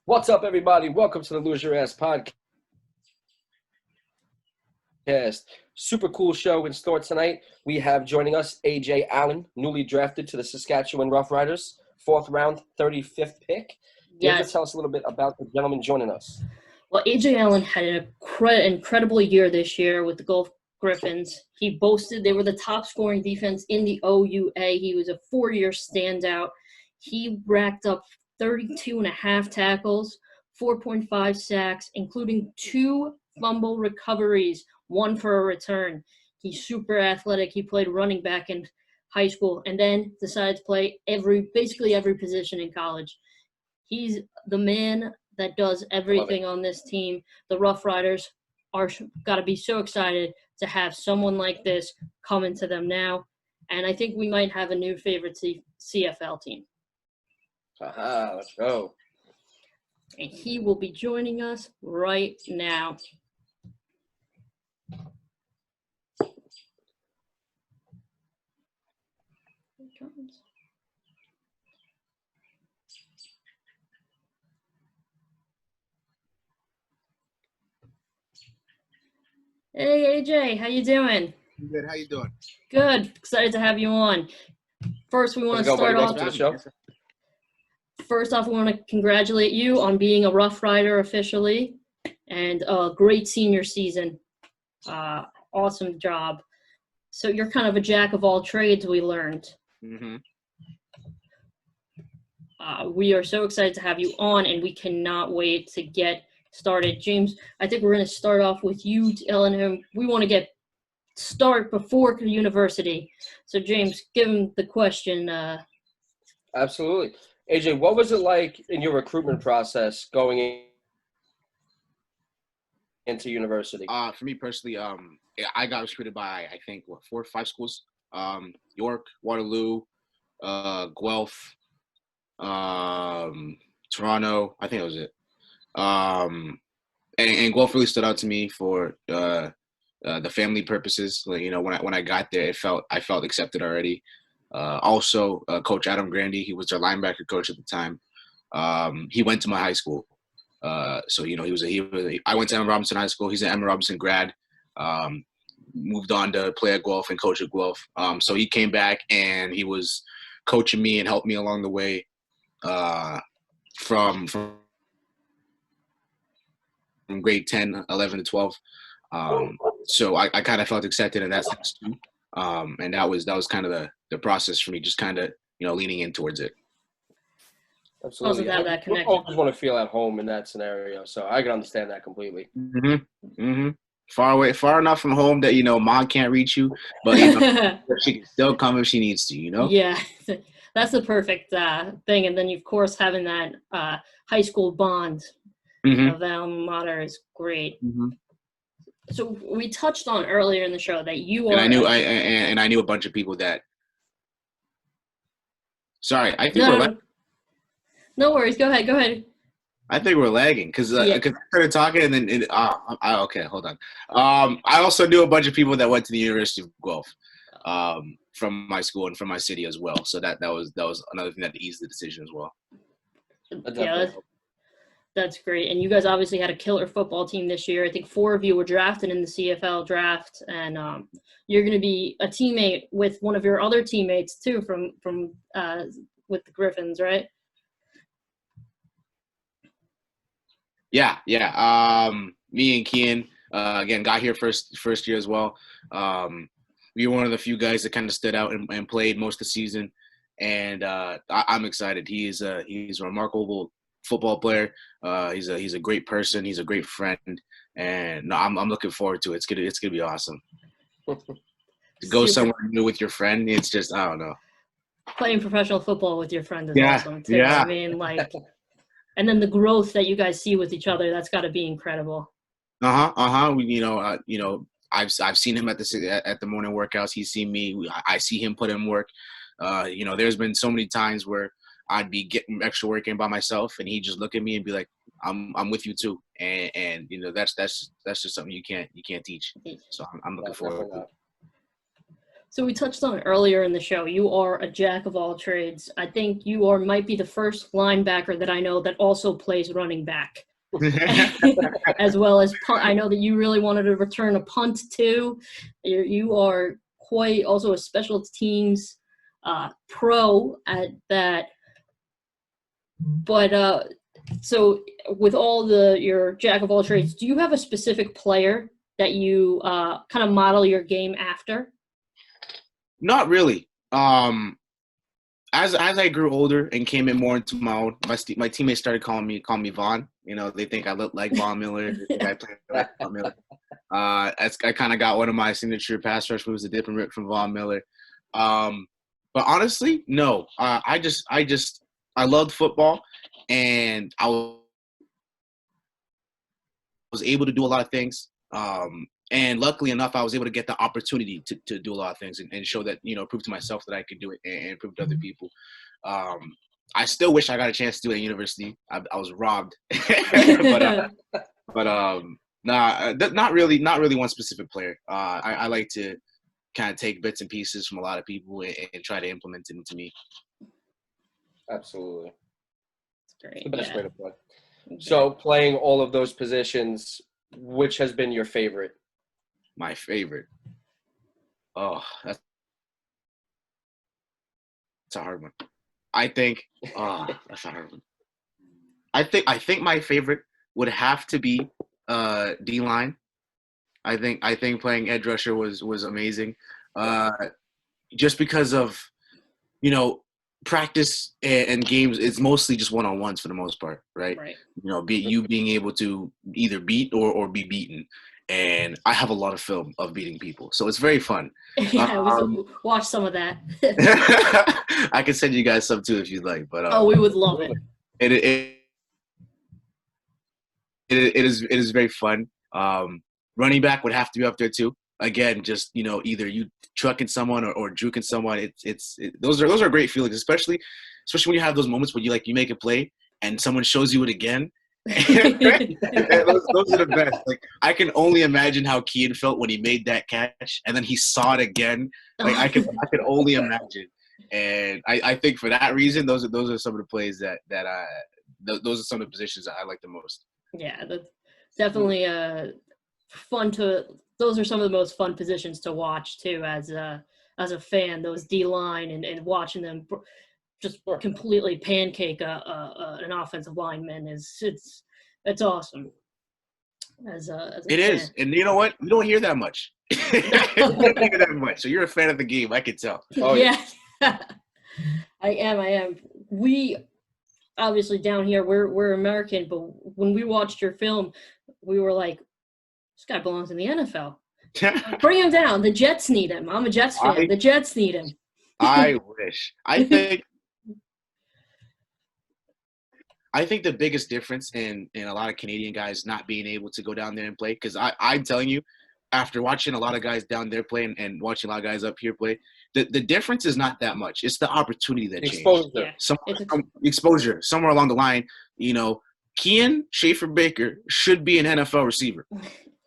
What's up, everybody? Welcome to the Lose Your Ass podcast. Super cool show in store tonight. We have joining us AJ Allen, newly drafted to the Saskatchewan Roughriders, 4th round, 35th pick. Yes. Tell us a little bit about the gentleman joining us. Well, AJ Allen had an incredible year this year with the Gulf Griffins. He boasted they were the top scoring defense in the OUA. He was a 4-year standout. He racked up 32.5 tackles, 4.5 sacks, including 2 fumble recoveries, 1 for a return. He's super athletic. He played running back in high school and then decided to play basically every position in college. He's the man that does everything on this team. The Roughriders are got to be so excited to have someone like this come into them now. And I think we might have a new favorite CFL team. Let's go. And he will be joining us right now. Here he comes. Hey, AJ, how you doing? Good. How you doing? Good. Excited to have you on. First, we want to start off. First off, we want to congratulate you on being a Rough Rider officially, and a great senior season. Awesome job. So you're kind of a jack of all trades, we learned. Mm-hmm. We are so excited to have you on, and we cannot wait to get started. James, I think we're going to start off with you telling him we want to start before the university. So, James, give him the question. Absolutely. AJ, what was it like in your recruitment process going into university? For me personally, I got recruited by, I think, 4 or 5 schools. York, Waterloo, Guelph, Toronto. I think that was it. And Guelph really stood out to me for the family purposes. Like, when I got there, I felt accepted already. Also, Coach Adam Grandy, he was their linebacker coach at the time. He went to my high school. So I went to Emma Robinson High School. He's an Emma Robinson grad. Moved on to play at Guelph and coach at Guelph. So he came back and he was coaching me and helped me along the way from grade 10, 11 to 12. So I kind of felt accepted in that sense too. And that was kind of the process for me, just kind of, leaning in towards it. Absolutely. That connection. You always want to feel at home in that scenario, so I can understand that completely. Mm-hmm. Mm-hmm. Far enough from home that, mom can't reach you, but she can still come if she needs to, Yeah, that's the perfect thing. And then, of course, having that high school bond of alma mater is great. Mm-hmm. So we touched on earlier in the show that you are. And I knew a bunch of people that. Sorry, I think No worries. Go ahead. I think we're lagging because I started talking and then okay, hold on. I also knew a bunch of people that went to the University of Guelph from my school and from my city as well. So that was another thing that eased the decision as well. Yeah, that's great. And you guys obviously had a killer football team this year. I think 4 of you were drafted in the CFL Draft, and you're going to be a teammate with one of your other teammates too from with the Griffins, right? Yeah. Me and Kian, again, got here first year as well. We were one of the few guys that kind of stood out and played most of the season, and I'm excited. He's a remarkable football player. He's a great person. He's a great friend, and I'm looking forward to it. It's gonna be awesome. To go somewhere new with your friend, it's just, I don't know. Playing professional football with your friend is awesome too. Yeah. I mean, and then the growth that you guys see with each other, that's got to be incredible. I've seen him at the morning workouts. He's seen me. I see him put in work. There's been so many times where I'd be getting extra work in by myself, and he'd just look at me and be like, "I'm with you too." And that's just something you can't teach. So I'm looking forward to it. So we touched on it earlier in the show. You are a jack of all trades. I think you might be the first linebacker that I know that also plays running back, as well as punt. I know that you really wanted to return a punt too. You are quite also a special teams pro at that. But so with all your jack of all trades, do you have a specific player that you kind of model your game after? Not really. As I grew older and came in more into my own, my teammates started calling me Vaughn. You know, they think I look like Von Miller. They think I play like Von Miller. I kind of got one of my signature pass rush moves, a dip and rip from Von Miller. But honestly, no. I loved football, and I was able to do a lot of things. And luckily enough, I was able to get the opportunity to do a lot of things and show that, you know, prove to myself that I could do it and prove to other people. I still wish I got a chance to do it at university. I was robbed, not really one specific player. I like to kind of take bits and pieces from a lot of people and try to implement it into me. Absolutely. That's great. It's the best way to play. So playing all of those positions, which has been your favorite? My favorite. Oh, that's a hard one. I think that's a hard one. I think my favorite would have to be D-line. I think playing edge rusher was amazing. Just because of, you know, practice and games, it's mostly just one-on-ones for the most part, right? You know, being able to either beat or be beaten. And I have a lot of film of beating people, so it's very fun. Yeah, we watch some of that. I can send you guys some too if you'd like. But we would love it. It is very fun. Running back would have to be up there too. Again, just, you know, either you trucking someone or juking someone. Those are great feelings, especially when you have those moments where you make a play and someone shows you it again. those are the best. Like, I can only imagine how Kean felt when he made that catch and then he saw it again. Like, I can only imagine. And I think for that reason, those are some of the plays that those are some of the positions that I like the most. Yeah, that's definitely fun to. Those are some of the most fun positions to watch too, as a fan. Those D-line and watching them just completely pancake an offensive lineman it's awesome. As a it fan. is, and you know what? You don't hear that much. You don't hear that much. So you're a fan of the game, I can tell. Oh, yeah. I am. We obviously down here we're American, but when we watched your film, we were like, this guy belongs in the NFL. Bring him down. The Jets need him. I'm a Jets fan. The Jets need him. I wish. I think the biggest difference in a lot of Canadian guys not being able to go down there and play, because I'm telling you, after watching a lot of guys down there play and watching a lot of guys up here play, the difference is not that much. It's the opportunity that changes. Exposure. Somewhere along the line, you know, Kean Schaefer-Baker should be an NFL receiver.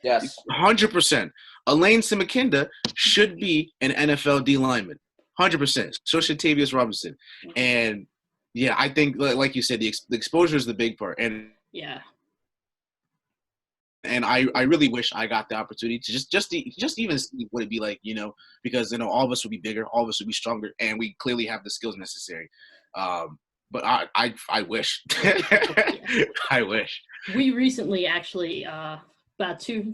Yes. 100%. Elaine Simikinda should be an NFL D lineman. 100%. So should Tavius Robinson. And yeah, I think, like you said, the exposure is the big part. And yeah. And I really wish I got the opportunity to just even see what it'd be like, you know, because, you know, all of us would be bigger, all of us would be stronger, and we clearly have the skills necessary. But I wish. I wish. We recently actually about 2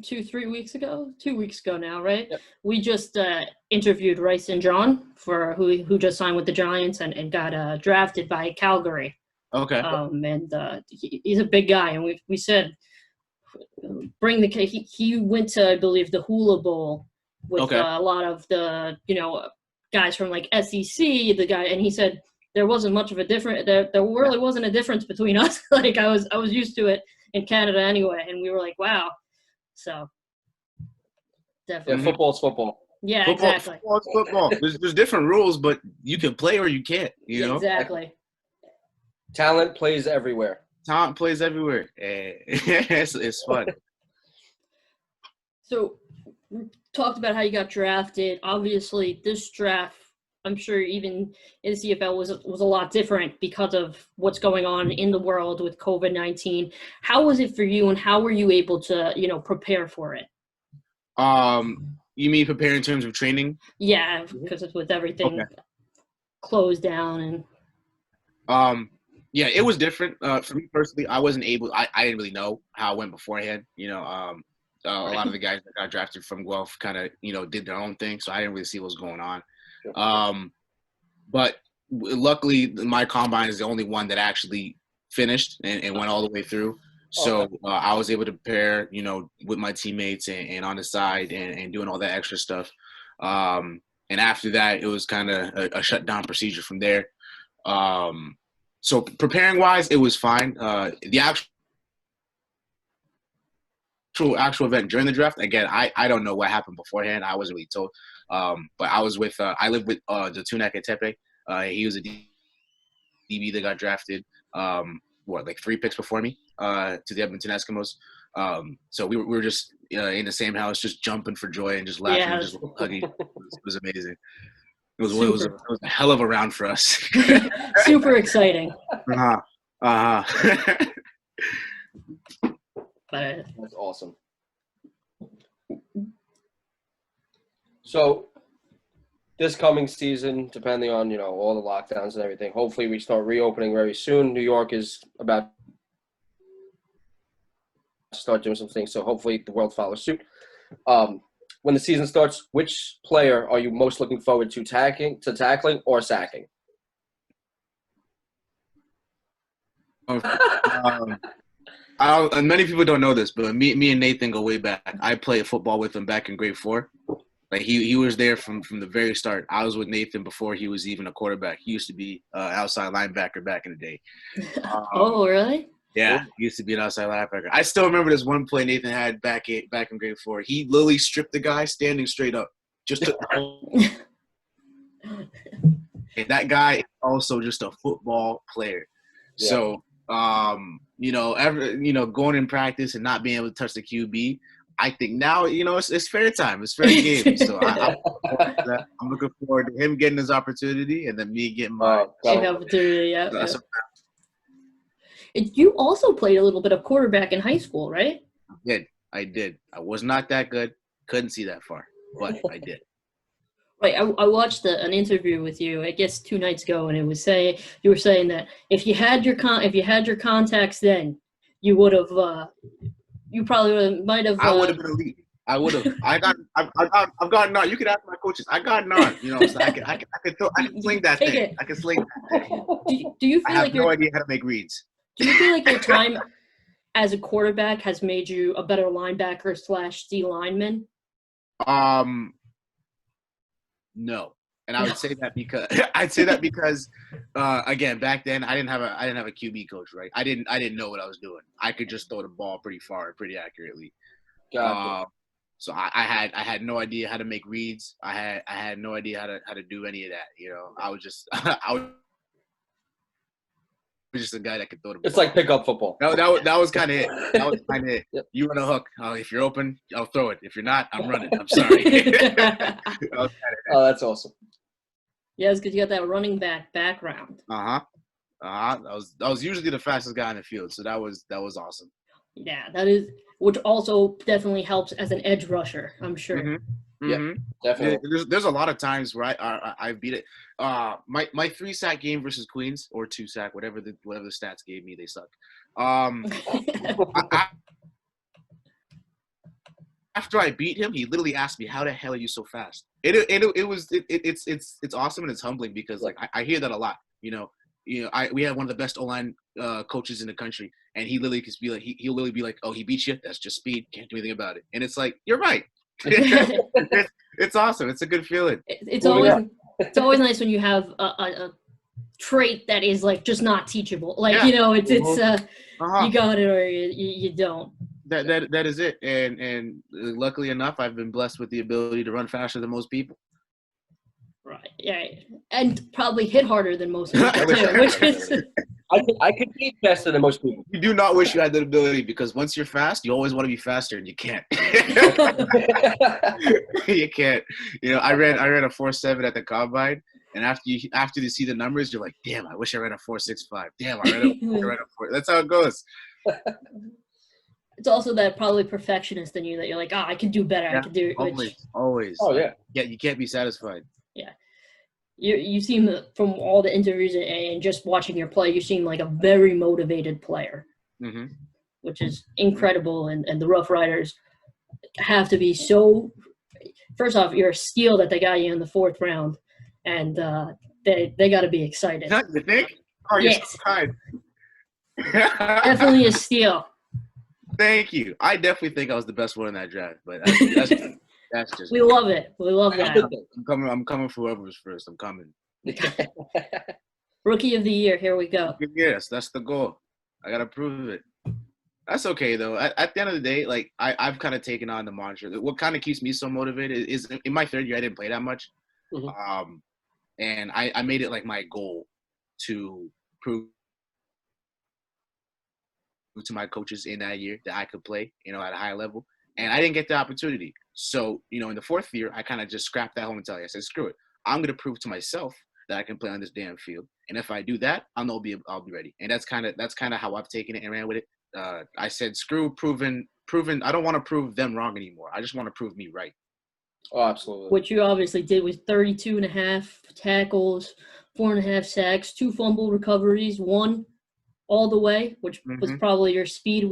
weeks ago now, right? Yep. We just interviewed Rice and John for who just signed with the Giants and got drafted by Calgary. Okay. And he's a big guy, and we said bring the kid. He went to, I believe, the Hula Bowl with a lot of the, you know, guys from like SEC. The guy, and he said there wasn't much of a difference. There really wasn't a difference between us. Like I was used to it in Canada anyway, and we were like, wow. So definitely, yeah, football's football. Yeah, exactly. Football's football. There's different rules, but you can play or you can't. You know, exactly. Talent plays everywhere. Talent plays everywhere. It's fun. So talked about how you got drafted. Obviously, this draft, I'm sure even in the CFL was a lot different because of what's going on in the world with COVID-19. How was it for you, and how were you able to, prepare for it? You mean prepare in terms of training? Yeah, because it's with everything closed down and. Yeah, it was different. For me personally, I wasn't able. I didn't really know how it went beforehand. A lot of the guys that got drafted from Guelph kind of did their own thing, so I didn't really see what was going on. But luckily, my combine is the only one that actually finished and went all the way through. So I was able to prepare, with my teammates and on the side and doing all that extra stuff. And after that, it was kind of a shutdown procedure from there. So preparing wise, it was fine. The actual event during the draft, again, I don't know what happened beforehand. I wasn't really told. But I was with I lived with the Tunak at Tepe. He was a DB that got drafted. Like 3 picks before me to the Edmonton Eskimos. So we were just in the same house, just jumping for joy and just laughing and just hugging. It was amazing. It was a hell of a round for us. Super exciting. That's awesome. So this coming season, depending on, all the lockdowns and everything, hopefully we start reopening very soon. New York is about to start doing some things, so hopefully the world follows suit. When the season starts, which player are you most looking forward to tackling or sacking? And many people don't know this, but me and Nathan go way back. I played football with him back in grade 4. Like he was there from the very start. I was with Nathan before he was even a quarterback. He used to be outside linebacker back in the day. Oh, really? Yeah, he used to be an outside linebacker. I still remember this one play Nathan had back in grade 4. He literally stripped the guy standing straight up. And that guy is also just a football player. Yeah. So, going in practice and not being able to touch the QB, I think now, it's fair time. It's fair game. So I'm looking forward to him getting his opportunity and then me getting my opportunity. Yeah. You also played a little bit of quarterback in high school, right? I did. I was not that good. Couldn't see that far, but I did. Right. I watched an interview with you, I guess 2 nights ago, and you were saying that if you had your contacts then, you would have. You probably might have. I would have been elite. I would have. I've gotten on. You could ask my coaches. I got on. So I can sling that thing. I can sling that thing. Do you feel I have no idea how to make reads. Do you feel like your time as a quarterback has made you a better linebacker / D lineman? No. And I would say that because again, back then I didn't have a QB coach, right? I didn't know what I was doing. I could just throw the ball pretty far, pretty accurately. Gotcha. So I had no idea how to make reads. I had no idea how to do any of that. I was just a guy that could throw the ball. It's like pickup football. That was kind of it. That was kind of it. Yep. You run a hook. If you're open, I'll throw it. If you're not, I'm running. I'm sorry. Oh, that's awesome. Yeah, it's because you got that running back background. I was usually the fastest guy in the field, so that was awesome. Yeah, that is, which also definitely helps as an edge rusher, I'm sure. Mm-hmm. Yeah, definitely. There's a lot of times where I beat it. My 3-sack game versus Queens, or 2-sack, whatever the stats gave me, they suck. After I beat him, he literally asked me, "How the hell are you so fast?" It's awesome and it's humbling because like I hear that a lot. We had one of the best O-line coaches in the country, and he literally could be like, he'll literally be like, "Oh, he beat you. That's just speed. Can't do anything about it." And it's like, you're right. It's awesome. It's a good feeling. It's always nice when you have a trait that is like just not teachable. Like you got it or you don't. That is it. And luckily enough, I've been blessed with the ability to run faster than most people. Right. Yeah. And probably hit harder than most people I wish I too, could. which is I could eat faster than most people. You do not wish you had that ability because once you're fast, you always want to be faster and you can't. You can't. I ran a 4.7 at the combine, and after you see the numbers, you're like, damn, I wish I ran a 4.65. Damn, I ran a 4. That's how it goes. it's also that probably perfectionist in you that you're like, I can do better. Yeah, I can do it. always. Oh yeah. Yeah, you can't be satisfied. You seem from all the interviews and just watching your play, you seem like a very motivated player, Mm-hmm. which is incredible. And the Rough Riders have to be so. First off, you're a steal that they got you in the 4th round, and they got to be excited. You think? Oh, you're Yes. so kind. Definitely a steal. Thank you. I definitely think I was the best one in that draft, but that's just. We love it. We love that. I'm coming for whoever's first. I'm coming. Rookie of the year. Here we go. Yes, that's the goal. I gotta prove it. That's okay though. At the end of the day, like I've kind of taken on the mantra. What kind of keeps me so motivated is in my 3rd year I didn't play that much, and I made it like my goal to prove to my coaches in that year that I could play, at a high level, and I didn't get the opportunity. So in the 4th year, I kind of just scrapped that whole mentality. I said, screw it. I'm gonna prove to myself that I can play on this damn field, and if I do that, I'll be ready. And that's kind of how I've taken it and ran with it. I said, screw proven. I don't want to prove them wrong anymore. I just want to prove me right. Oh, absolutely. Which you obviously did with 32.5 tackles, 4.5 sacks, 2 fumble recoveries, 1 all the way, which was probably your speed.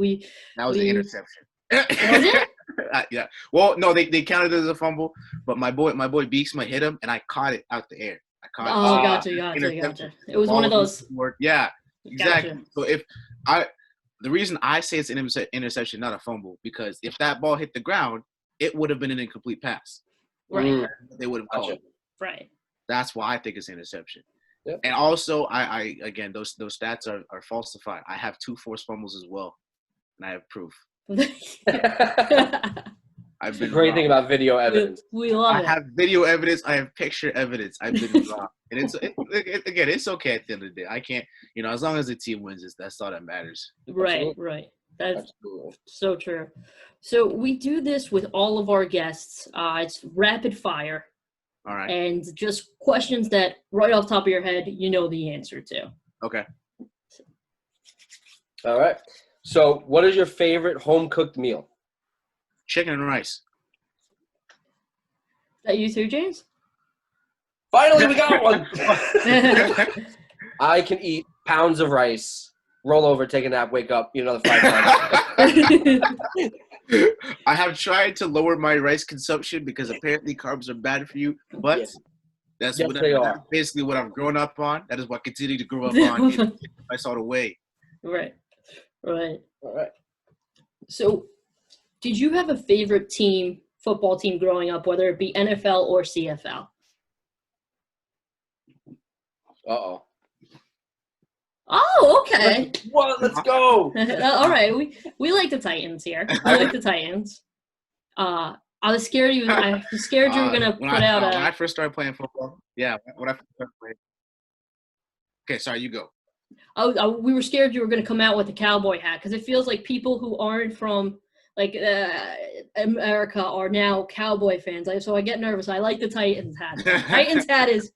That was an interception. Was it? Yeah. Well, no, they counted it as a fumble, but my boy Beaksma hit him, and I caught it out the air. Gotcha. It was one of those. Yeah, exactly. Gotcha. So the reason I say it's an interception, not a fumble, because if that ball hit the ground, it would have been an incomplete pass. Right. They would have called it. Right. That's why I think it's an interception. Yep. And also, I again, those stats are falsified. I have 2 forced fumbles as well, and I have proof. I've been great wrong. thing about video evidence. We love it. I have video evidence. I have picture evidence. I've been wrong, and it's okay at the end of the day. I can't, as long as the team wins, that's all that matters. Right. That's Absolutely. so true. So we do this with all of our guests. It's rapid fire. All right. And just questions that right off the top of your head, you know the answer to. Okay. All right. So what is your favorite home-cooked meal? Chicken and rice. Is that you too, James? Finally, we got one. I can eat pounds of rice, roll over, take a nap, wake up, eat another 5 times. I have tried to lower my rice consumption because apparently carbs are bad for you, but that's basically what I've grown up on. That is what I continue to grow up on. I saw the way. Right. All right. So, did you have a favorite football team growing up, whether it be NFL or CFL? Uh-oh. Oh, okay. Well, let's go. All right, we like the Titans here. I like the Titans. I was scared you. I was scared you were gonna put out when I first started playing football. Yeah, when I first started playing. Okay, sorry, you go. We were scared you were gonna come out with a cowboy hat because it feels like people who aren't from America are now cowboy fans. So I get nervous. I like the Titans hat. Titans hat is.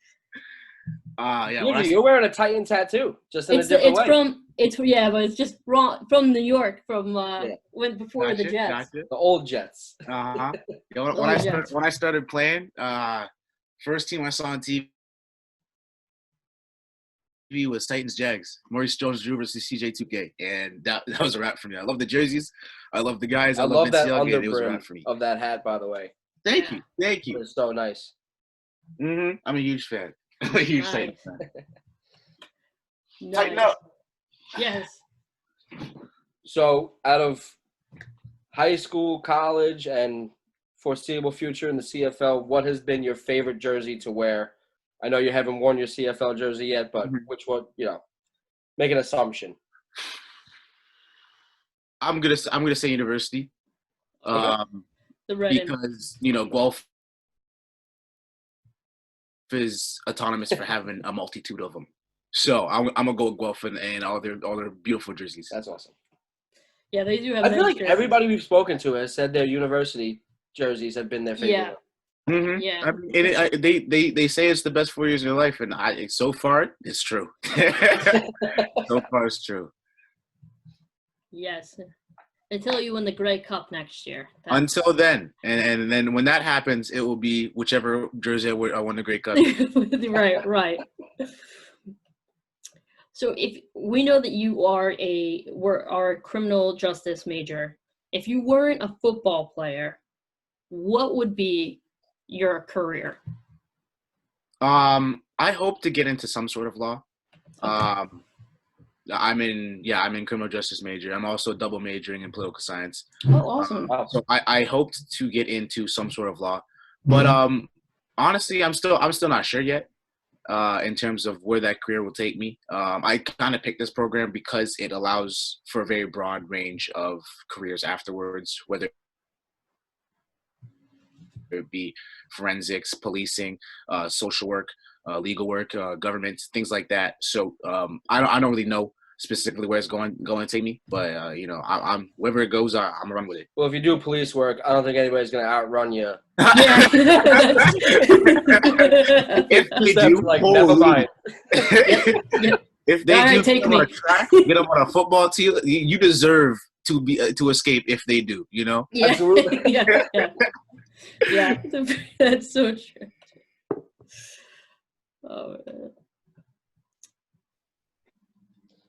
Yeah. You're wearing a Titans hat too, just in a different way. But it's just from New York, from before the Jets. Gotcha. The old Jets. Uh-huh. When I started playing, first team I saw on TV was Titans Jags. Maurice Jones-Drew versus CJ2K, and that was a wrap for me. I love the jerseys. I love the guys. I love that underbrim it was a wrap for me. of that hat, by the way. Thank you. It's so nice. I'm a huge fan. I'm a huge Titans fan. Nice. Tighten up. Yes. So, out of high school, college, and foreseeable future in the CFL, what has been your favorite jersey to wear? I know you haven't worn your CFL jersey yet, but which one? Make an assumption. I'm gonna say university. The red because Guelph is autonomous for having a multitude of them. So I'm gonna go with Guelph and all their beautiful jerseys. That's awesome. Yeah, they do have. I feel nice like jerseys. everybody we've spoken to has said their university jerseys have been their favorite. Yeah. Mm-hmm. Yeah. I mean, they say it's the best 4 years of your life, and so far it's true. So far it's true. Yes. Until you win the Grey Cup next year. Until then, and then when that happens, it will be whichever jersey I won the Grey Cup. Right. So if we know that you are a criminal justice major, if you weren't a football player, what would be your career? I hope to get into some sort of law. Okay. I'm in criminal justice major. I'm also double majoring in political science. Oh, awesome. So I hoped to get into some sort of law, but honestly, I'm still not sure yet. In terms of where that career will take me. I kind of picked this program because it allows for a very broad range of careers afterwards, whether it be forensics, policing, social work, legal work, government, things like that. So I don't really know specifically where it's going to take me, but I'm wherever it goes, I'm gonna run with it. Well, if you do police work, I don't think anybody's going to outrun you. Yeah. If they do, never mind. If they All right, do take get them me. on a track, get them on a football team, you deserve to escape if they do. Yeah. Absolutely. Yeah. That's so true. Oh, man.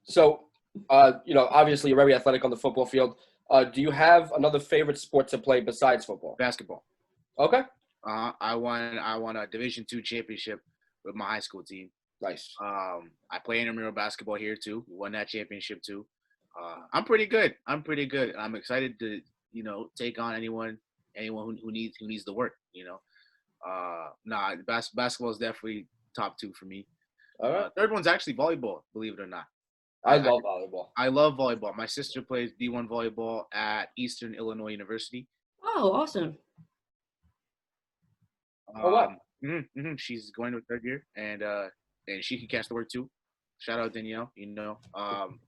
So, obviously you're very athletic on the football field. Do you have another favorite sport to play besides football? Basketball. Okay. I won a Division II championship with my high school team. Nice. I play intramural basketball here too. We won that championship too. I'm pretty good. I'm excited to take on anyone who needs the work. Basketball is definitely top two for me. All right. Third one's actually volleyball. Believe it or not. I love volleyball. I love volleyball. My sister plays D1 volleyball at Eastern Illinois University. Oh, awesome. Oh, wow. She's going to her third year, and she can catch the word too. Shout out Danielle,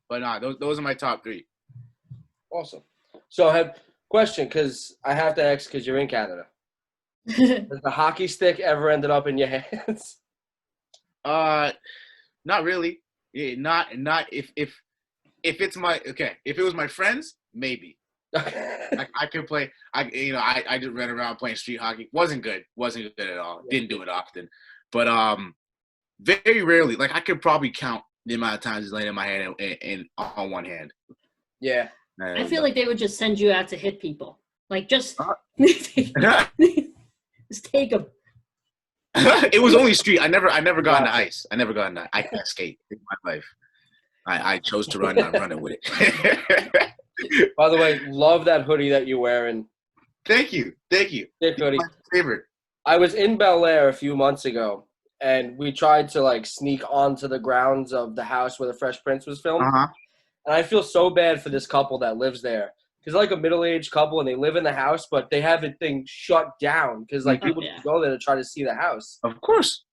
But those are my top three. Awesome. So, question, because I have to ask, because you're in Canada. Has the hockey stick ever ended up in your hands? Not really. Yeah, not if it's if it was my friends, maybe. I could play. I just ran around playing street hockey. Wasn't good at all. Didn't do it often, but very rarely. Like I could probably count the amount of times it's laying in my hand and on one hand. Yeah, I feel like they would just send you out to hit people. Like just just take them. It was only street. I never got into ice. I can't skate in my life. I chose to run. I'm running with it. By the way, love that hoodie that you're wearing. Thank you. Thick hoodie. My favorite. I was in Bel Air a few months ago, and we tried to sneak onto the grounds of the house where the Fresh Prince was filmed. And I feel so bad for this couple that lives there. Because they're like a middle-aged couple, and they live in the house, but they have the thing shut down because people just go there to try to see the house. Of course.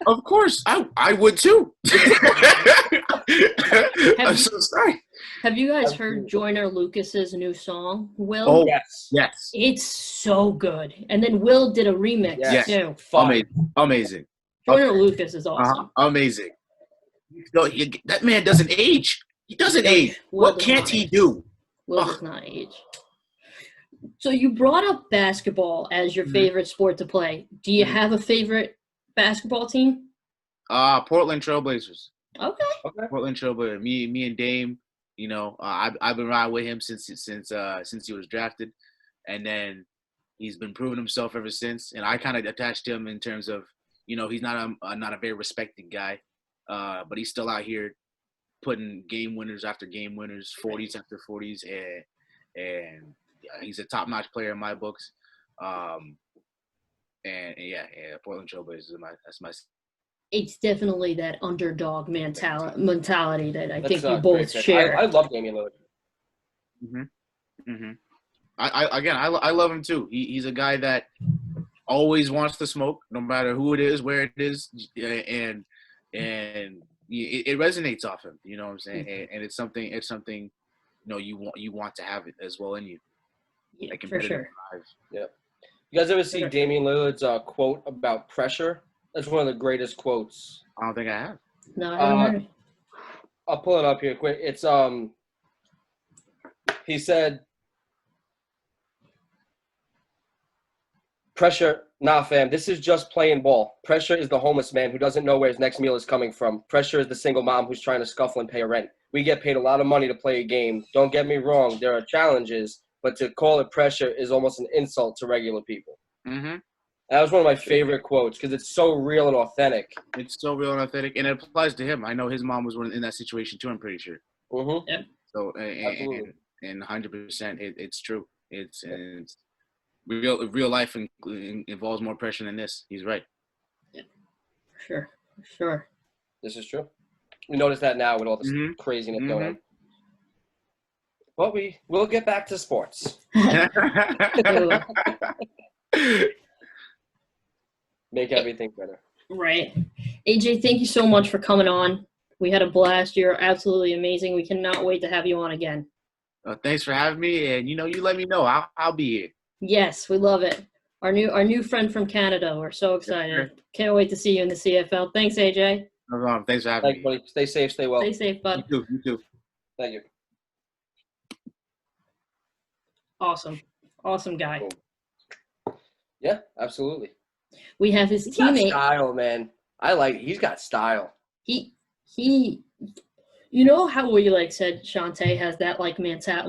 Of course. I would too. I'm so sorry. Have you guys heard Joyner Lucas's new song, Will? Oh, yes. It's so good. And then Will did a remix too. Amazing. Joyner Lucas is awesome. Amazing. That man doesn't age. He doesn't age. What can't he do? Will does not age. So you brought up basketball as your favorite sport to play. Do you have a favorite basketball team? Portland Trailblazers. Okay. Portland Trailblazers. Me and Dame. I've been riding with him since he was drafted, and then he's been proving himself ever since. And I kind of attached to him in terms of he's not a very respected guy, but he's still out here putting game winners after game winners, 40s after 40s, and he's a top-notch player in my books. Portland Trailblazers that's my. It's definitely that underdog mentality that I think you both great share. I love Damian Lillard. I love him too. He's a guy that always wants to smoke, no matter who it is, where it is, and it resonates off him. You know what I'm saying? And it's something you want to have it as well in you. Yeah, Like for sure. drive. Yeah. You guys ever see Sure. Damian Lillard's quote about pressure? That's one of the greatest quotes. I don't think I have. No, I haven't heard it. I'll pull it up here quick. It's he said, pressure, nah fam, this is just playing ball. Pressure is the homeless man who doesn't know where his next meal is coming from. Pressure is the single mom who's trying to scuffle and pay a rent. We get paid a lot of money to play a game. Don't get me wrong, there are challenges, but to call it pressure is almost an insult to regular people. Mm-hmm. That was one of my favorite quotes because it's so real and authentic. It's so real and authentic, and it applies to him. I know his mom was in that situation too. I'm pretty sure. Mm-hmm. Yep. So Absolutely. and 100%, it's true. It's real life involves more pressure than this. He's right. For sure. This is true. We notice that now with all this craziness going on. But we'll get back to sports. Make everything better. Right. AJ, thank you so much for coming on. We had a blast. You're absolutely amazing. We cannot wait to have you on again. Thanks for having me, and you let me know. I'll be here. Yes, we love it. Our new friend from Canada. We're so excited. Can't wait to see you in the CFL. Thanks, AJ. No problem. Thanks for having me. Buddy. Stay safe. Stay well. Stay safe, bud. You too. Thank you. Awesome guy. Cool. Yeah, absolutely. We have his He's got teammate. style, man. He's got style. He you know how we said Shantae has that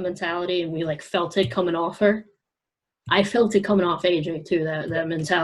mentality, and we felt it coming off her? I felt it coming off AJ too, that mentality.